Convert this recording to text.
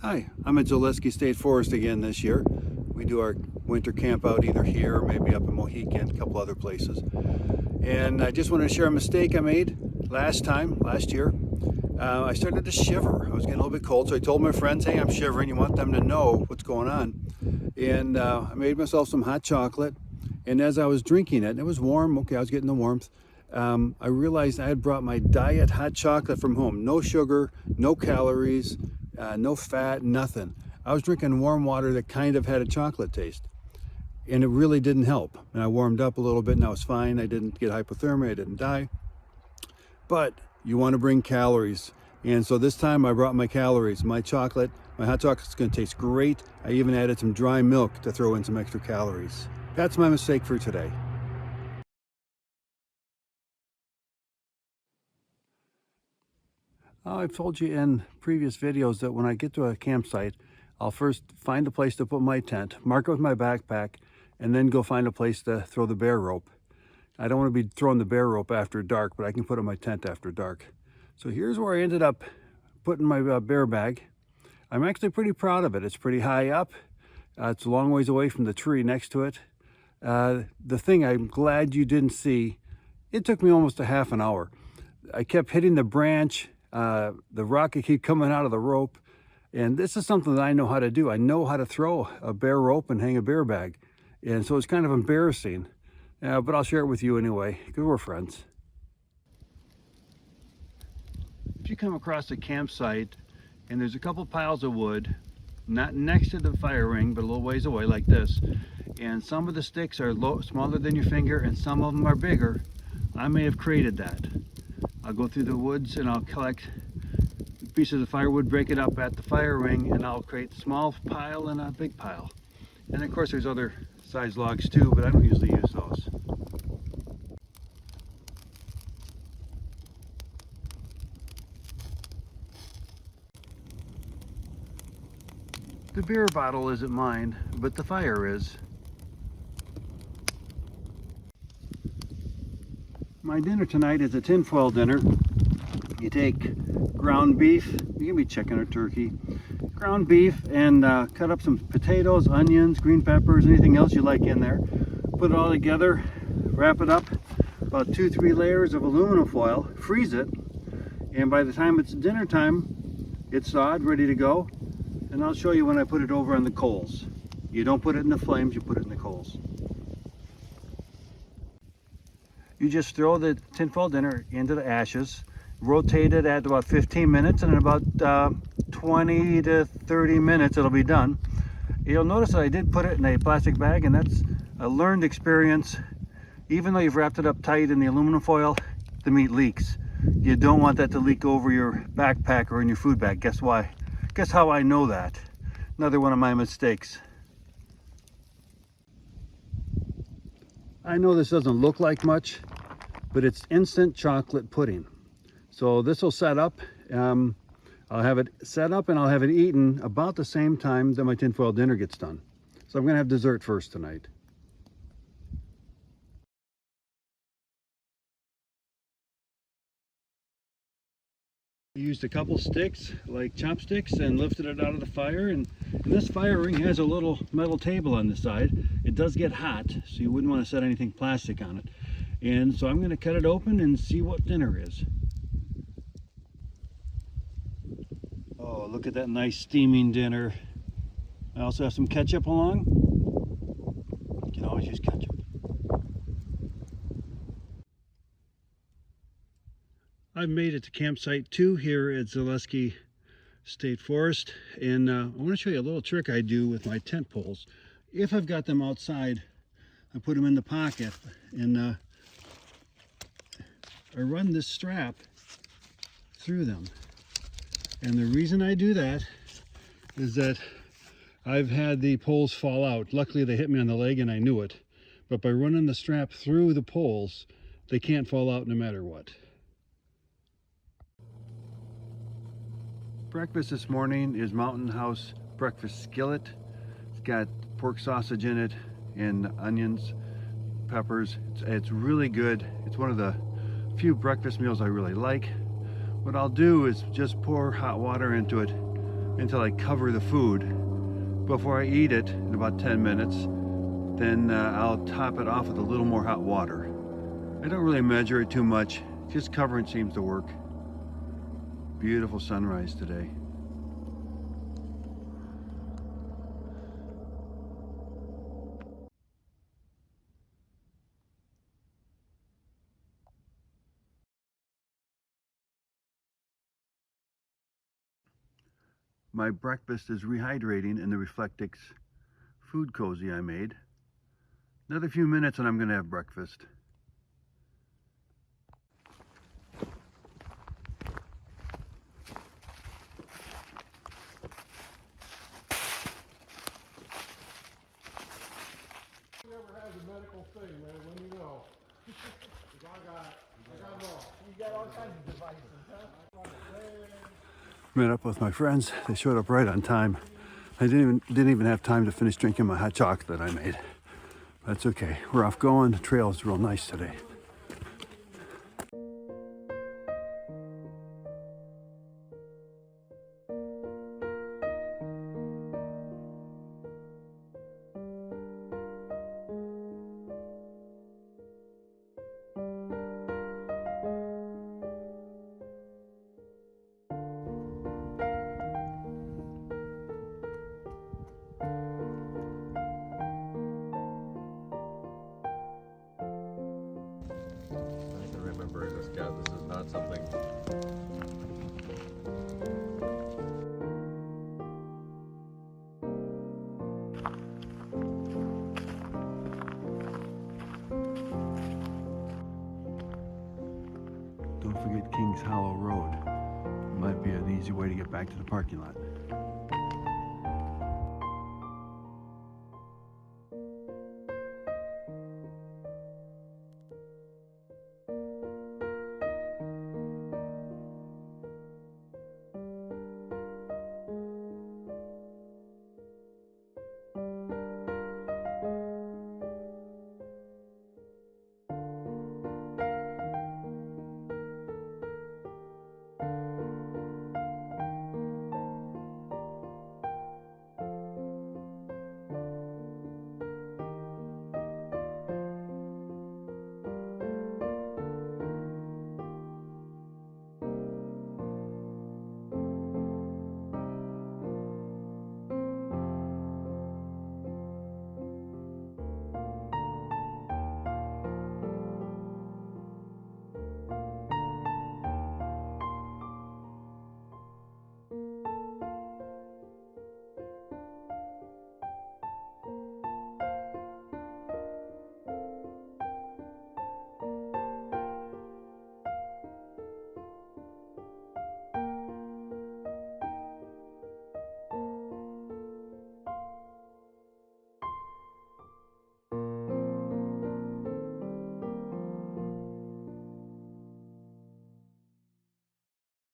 Hi, I'm at Zaleski State Forest again this year. We do our winter camp out either here or maybe up in Mohican, a couple other places. And I just wanted to share a mistake I made last year. I started to shiver. I was getting a little bit cold, so I told my friends, hey, I'm shivering. You want them to know what's going on. And I made myself some hot chocolate. And as I was drinking it, and it was warm, okay, I was getting the warmth, I realized I had brought my diet hot chocolate from home. No sugar, no calories, no fat, nothing. I was drinking warm water that kind of had a chocolate taste. And it really didn't help. And I warmed up a little bit and I was fine. I didn't get hypothermia, I didn't die. But you want to bring calories. And so this time I brought my calories. My hot chocolate's going to taste great. I even added some dry milk to throw in some extra calories. That's my mistake for today. I've told you in previous videos that when I get to a campsite, I'll first find a place to put my tent, mark it with my backpack, and then go find a place to throw the bear rope. I don't want to be throwing the bear rope after dark, but I can put it in my tent after dark. So here's where I ended up putting my bear bag. I'm actually pretty proud of it. It's pretty high up. It's a long ways away from the tree next to it. The thing I'm glad you didn't see, it took me almost a half an hour. I kept hitting the branch, the rock would keep coming out of the rope. And this is something that I know how to do. I know how to throw a bear rope and hang a bear bag. And so it's kind of embarrassing, but I'll share it with you anyway, because we're friends. If you come across a campsite and there's a couple piles of wood, not next to the fire ring, but a little ways away like this, and some of the sticks are smaller than your finger and some of them are bigger, I may have created that. I'll go through the woods and I'll collect pieces of firewood, break it up at the fire ring, and I'll create a small pile and a big pile. And of course there's other size logs too, but I don't usually use those. The beer bottle isn't mine, but the fire is. My dinner tonight is a tinfoil dinner. You take ground beef, you can be chicken or turkey, ground beef, and cut up some potatoes, onions, green peppers, anything else you like in there. Put it all together, wrap it up, about 2-3 layers of aluminum foil, freeze it, and by the time it's dinner time, it's thawed, ready to go. And I'll show you when I put it over on the coals. You don't put it in the flames, you put it in the coals. You just throw the tinfoil dinner into the ashes, rotate it at about 15 minutes, and in about 20 to 30 minutes it'll be done. You'll notice that I did put it in a plastic bag, and that's a learned experience. Even though you've wrapped it up tight in the aluminum foil, the meat leaks. You don't want that to leak over your backpack or in your food bag. Guess why? Guess how I know that? Another one of my mistakes. I know this doesn't look like much, but it's instant chocolate pudding. So this will set up. I'll have it set up and I'll have it eaten about the same time that my tinfoil dinner gets done. So I'm going to have dessert first tonight. I used a couple sticks, like chopsticks, and lifted it out of the fire. And this fire ring has a little metal table on the side. It does get hot, so you wouldn't want to set anything plastic on it. And so I'm going to cut it open and see what dinner is. Oh, look at that nice steaming dinner. I also have some ketchup along. You can always use ketchup. I've made it to campsite 2 here at Zaleski State Forest, and I want to show you a little trick I do with my tent poles. If I've got them outside, I put them in the pocket, and I run this strap through them. And the reason I do that is that I've had the poles fall out. Luckily they hit me on the leg and I knew it, but by running the strap through the poles, they can't fall out no matter what. Breakfast this morning is Mountain House breakfast skillet. It's got pork sausage in it and onions, peppers. It's really good. It's one of the few breakfast meals I really like. What I'll do is just pour hot water into it, until I cover the food before I eat it in about 10 minutes. Then I'll top it off with a little more hot water. I don't really measure it too much, just covering seems to work. Beautiful sunrise today. My breakfast is rehydrating in the Reflectix food cozy I made. Another few minutes and I'm going to have breakfast. If you ever has a medical thing, man, let me know. 'Cause I got them all. You got all kinds of devices, huh? Met up with my friends. They showed up right on time. I didn't even have time to finish drinking my hot chocolate I made. That's okay. We're off going. The trail is real nice today. I can remember as a scout, this is not something. Don't forget Kings Hollow Road. Might be an easy way to get back to the parking lot.